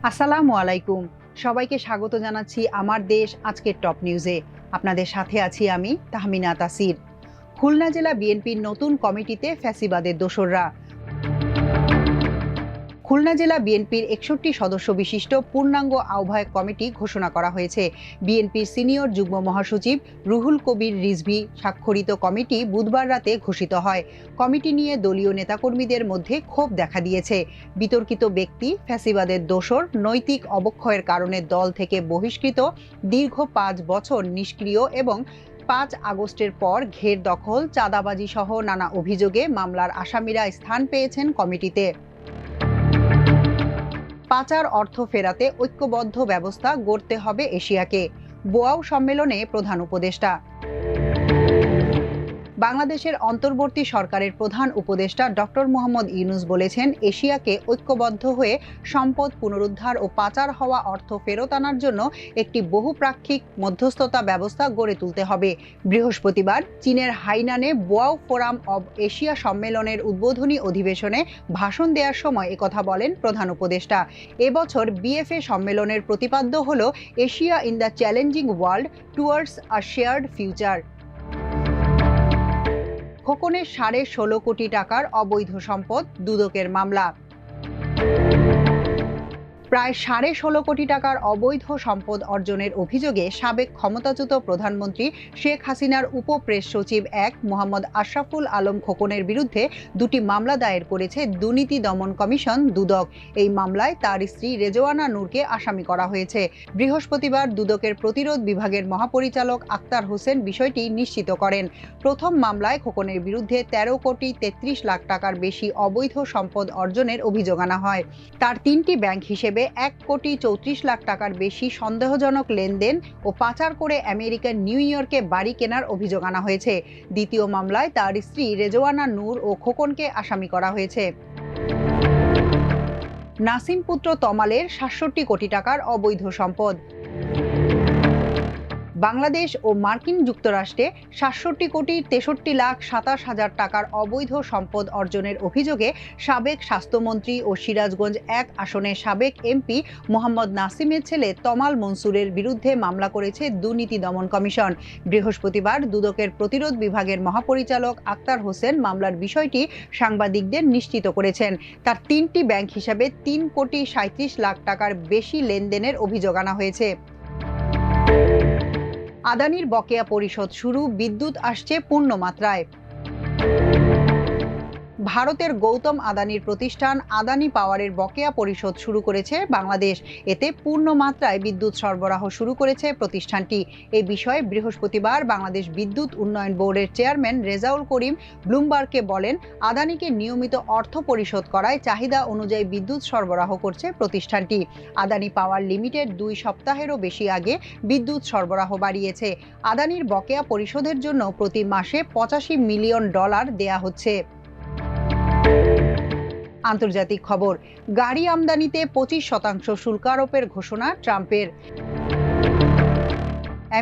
আসসালামু আলাইকুম। সবাইকে স্বাগত জানাচ্ছি আমার দেশ আজকের টপ নিউজে। আপনাদের সাথে আছি আমি তাহমিনা তাসির। খুলনা জেলা বিএনপির নতুন কমিটিতে ফ্যাসিবাদের দোসররা। খুলনা জেলা বিএনপির ৬১ সদস্য বিশিষ্ট পূর্ণাঙ্গ আহ্বায়ক কমিটি ঘোষণা করা হয়েছে। বিএনপির সিনিয়র যুগ্ম মহাসচিব রুহুল কবির রিজভী স্বাক্ষরিত কমিটি বুধবার রাতে ঘোষিত হয়। কমিটি নিয়ে দলীয় নেতাকর্মীদের মধ্যে ক্ষোভ দেখা দিয়েছে। বিতর্কিত ব্যক্তি, ফ্যাসিবাদের দোসর, নৈতিক অবক্ষয়ের কারণে দল থেকে বহিষ্কৃত, দীর্ঘ ৫ বছর নিষ্ক্রিয় এবং ৫ আগস্টের পর ঘের দখল, চাঁদাবাজি সহ নানা অভিযোগে মামলার আসামিরা স্থান পেয়েছেন কমিটিতে। পাচার অর্থ ফেরাতে ঐক্যবদ্ধ ব্যবস্থা গড়তে হবে এশিয়াকে, বোয়াও সম্মেলনে প্রধান উপদেষ্টা। বাংলাদেশের অন্তর্বর্তী সরকারের প্রধান উপদেষ্টা ডক্টর মোহাম্মদ ইউনূস বলেছেন, এশিয়াকে ঐক্যবদ্ধ হয়ে সম্পদ পুনরুদ্ধার ও পাচার হওয়া অর্থ ফেরত আনার জন্য একটি বহুপাক্ষিক মধ্যস্থতা ব্যবস্থা গড়ে তুলতে হবে। বৃহস্পতিবার চীনের হাইনানে বোয়াও ফোরাম অব এশিয়া সম্মেলনের উদ্বোধনী অধিবেশনে ভাষণ দেওয়ার সময় একথা বলেন প্রধান উপদেষ্টা। এবছর বিএফএ সম্মেলনের প্রতিপাদ্য হল Asia in the challenging world towards a shared future. খোকনের 16.5 কোটি টাকার অবৈধ সম্পদ, দুদকের মামলা। প্রায় 16.5 কোটি টাকার অবৈধ সম্পদ অর্জনের অভিযোগে সাবেক ক্ষমতাচ্যুত প্রধানমন্ত্রী শেখ হাসিনার উপপ্রেস সচিব মোহাম্মদ আশরাফুল আলম খোকনের বিরুদ্ধে দুটি মামলা দায়ের করেছে দুর্নীতি দমন কমিশন দুদক। এই মামলায় তার স্ত্রী রেজওয়ানা নূরকে আসামি করা হয়েছে। বৃহস্পতিবার দুদকের প্রতিরোধ বিভাগের মহাপরিচালক আক্তার হোসেন বিষয়টি নিশ্চিত করেন। প্রথম মামলায় খোকনের বিরুদ্ধে 13 কোটি 33 লাখ টাকার বেশি অবৈধ সম্পদ অর্জনের অভিযোগ আনা হয়। তার 3টি ব্যাংক হিসেবে 1 কোটি 34 লাখ টাকার বেশি সন্দেহজনক লেনদেন ও পাচার করে আমেরিকার নিউ ইয়র্কে বাড়ি কেনার অভিযোগ আনা হয়েছে। দ্বিতীয় মামলায় তার স্ত্রী রেজওয়ানা নূর ও খোকনকে আসামি করা হয়েছে। নাসিম পুত্র তমালের ৬৭ কোটি টাকার অবৈধ সম্পদ। বাংলাদেশ ও মার্কিন যুক্তরাষ্ট্রে ৬৭ কোটি ৬৩ লাখ ২৭ হাজার টাকার অবৈধ সম্পদ অর্জনের অভিযোগে সাবেক স্বাস্থ্যমন্ত্রী ও সিরাজগঞ্জ ১ আসনের সাবেক এমপি মোহাম্মদ নাসিমের ছেলে তমাল মনসুরের বিরুদ্ধে মামলা করেছে দুর্নীতি দমন কমিশন। বৃহস্পতিবার দুদকের প্রতিরোধ বিভাগের মহাপরিচালক আক্তার হোসেন মামলার বিষয়টি সাংবাদিকদের নিশ্চিত করেছেন। তার 3টি ব্যাংক হিসাবে ৩ কোটি ৩৭ লাখ টাকার বেশি লেনদেনের অভিযোগ আনা হয়েছে। আদানির বকেয়া পরিশোধ শুরু, বিদ্যুৎ আসছে পূর্ণমাত্রায়। ভারতের গৌতম আদানির প্রতিষ্ঠান আদানি পাওয়ারের বকেয়া পরিশোধ শুরু করেছে বাংলাদেশ। এতে পূর্ণ মাত্রায় বিদ্যুৎ সরবরাহ শুরু করেছে প্রতিষ্ঠানটি। এই বিষয়ে বৃহস্পতিবার বাংলাদেশ বিদ্যুৎ উন্নয়ন বোর্ডের চেয়ারম্যান রেজাউল করিম ব্লুমবার্গকে বলেন, আদানিকে নিয়মিত অর্থ পরিশোধ করায় চাহিদা অনুযায়ী বিদ্যুৎ সরবরাহ করছে প্রতিষ্ঠানটি। আদানি পাওয়ার লিমিটেড 2 সপ্তাহেরও বেশি আগে বিদ্যুৎ সরবরাহ বাড়িয়েছে। আদানির বকেয়া পরিশোধের জন্য প্রতি মাসে $85 মিলিয়ন দেয়া হচ্ছে। আন্তর্জাতিক খবর, গাড়ি আমদানিতে 25% শুল্ক আরোপের ঘোষণা ট্রাম্পের।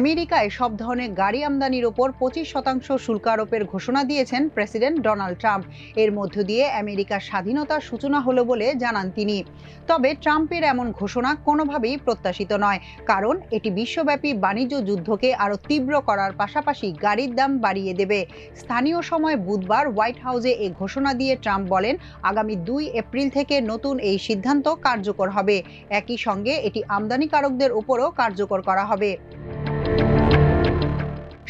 আমেরিকায় সব ধরনের গাড়ি আমদানির ওপর 25% শুল্ক আরোপের ঘোষণা দিয়েছেন প্রেসিডেন্ট ডোনাল্ড ট্রাম্প। এর মধ্য দিয়ে আমেরিকার স্বাধীনতার সূচনা হলো বলে জানান তিনি। তবে ট্রাম্পের এমন ঘোষণা কোনোভাবেই প্রত্যাশিত নয়, কারণ এটি বিশ্বব্যাপী বাণিজ্য যুদ্ধকে আরও তীব্র করার পাশাপাশি গাড়ির দাম বাড়িয়ে দেবে। স্থানীয় সময় বুধবার হোয়াইট হাউসে এই ঘোষণা দিয়ে ট্রাম্প বলেন, আগামী 2 এপ্রিল থেকে নতুন এই সিদ্ধান্ত কার্যকর হবে। একই সঙ্গে এটি আমদানিকারকদের উপরও কার্যকর করা হবে।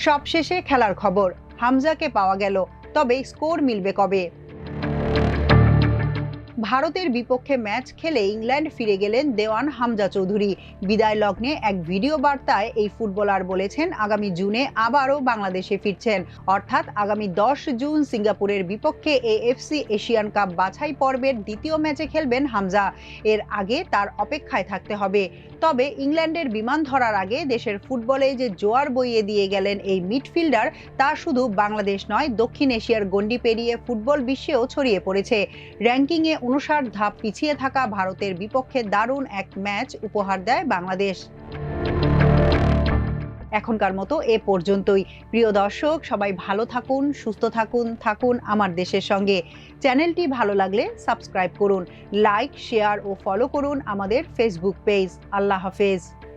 সবশেষে খেলার খবর, হামজাকে পাওয়া গেল, তবে স্কোর মিলবে কবে? ভারতের বিপক্ষে ম্যাচ খেলে ইংল্যান্ড ফিরে গেলেন দেওয়ান হামজা চৌধুরী। বিদায় লগ্নে এক ভিডিও বার্তায় এই ফুটবলার বলেছেন, আগামী জুনে আবারও বাংলাদেশে ফিরছেন, অর্থাৎ আগামী 10 জুন সিঙ্গাপুরের বিপক্ষে এএফসি এশিয়ান কাপ বাছাই পর্বের দ্বিতীয় ম্যাচে খেলবেন হামজা। এর আগে তার অপেক্ষায় থাকতে হবে। তবে ইংল্যান্ডের বিমান ধরার আগে দেশের ফুটবলে যে জোয়ার বইয়ে দিয়ে গেলেন এই মিডফিল্ডার, তা শুধু বাংলাদেশ নয়, দক্ষিণ এশিয়ার গণ্ডি পেরিয়ে ফুটবল বিশ্বেও ছড়িয়ে পড়েছে। র্যাঙ্কিংয়ে 59 ধাপ পিছিয়ে থাকা ভারতের বিপক্ষে দারুণ এক ম্যাচ উপহার দেয় বাংলাদেশ। এখনকার মতো এ পর্যন্তই। প্রিয় দর্শক, সবাই ভালো থাকুন, সুস্থ থাকুন, থাকুন আমার দেশের সঙ্গে। চ্যানেলটি ভালো লাগলে সাবস্ক্রাইব করুন, লাইক, শেয়ার ও ফলো করুন আমাদের ফেসবুক পেজ। আল্লাহ হাফেজ।